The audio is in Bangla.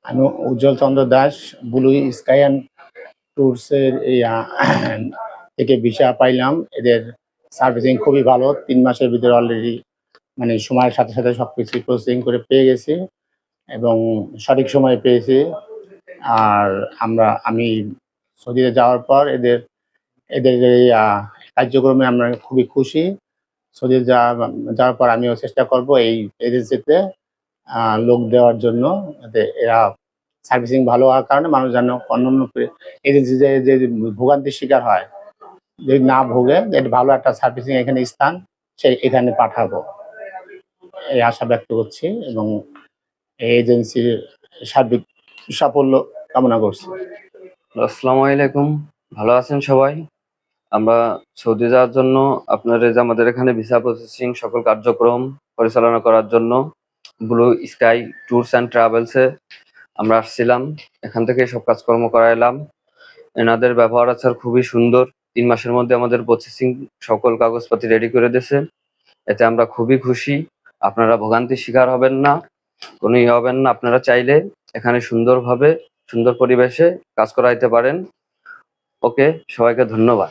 আমি উজ্জ্বল Chandra Das, blue sky and ট্যুরসের থেকে ভিসা পাইলাম। এদের সার্ভিসিং খুবই ভালো। ৩ মাসের ভিতরে অলরেডি মানে সময়ের সাথে সাথে সবকিছু প্রসেসিং করে পেয়ে গেছি এবং সঠিক সময়ে পেয়েছি। আর আমি সৌদিতে যাওয়ার পর এদের এদের এই কার্যক্রমে আমরা খুবই খুশি। সৌদিতে যাওয়ার পর আমিও চেষ্টা করব এই এজেন্সিতে লোক দেওয়ার জন্য, যাতে এরা সার্ভিসিং ভালো হওয়ার কারণে মানুষ যেন অন্যান্য এজেন্সি যে ভোগান্তির শিকার হয়, যদি না ভোগে, এটা ভালো একটা সার্ভিসিং এখানে স্থান এখানে পাঠাবো এই আশা ব্যক্ত করছি এবং এই এজেন্সির সার্বিক সাফল্য কামনা করছি। আসসালামু আলাইকুম, ভালো আছেন সবাই? আমরা সৌদি যাওয়ার জন্য আমাদের এখানে ভিসা প্রসেসিং সকল কার্যক্রম পরিচালনা করার জন্য ব্লু স্কাই ট্যুরস অ্যান্ড ট্রাভেলসে আমরা আসছিলাম। এখান থেকে সব কাজকর্ম করাইলাম। এনাদের ব্যবহার আচার খুবই সুন্দর। ৩ মাসের মধ্যে আমাদের প্রসেসিং সকল কাগজপাতি রেডি করে দিয়েছে। এতে আমরা খুবই খুশি। আপনারা ভোগান্তির শিকার হবেন না, কোনো হবেন না। আপনারা চাইলে এখানে সুন্দরভাবে সুন্দর পরিবেশে কাজ করাইতে পারেন। ওকে, সবাইকে ধন্যবাদ।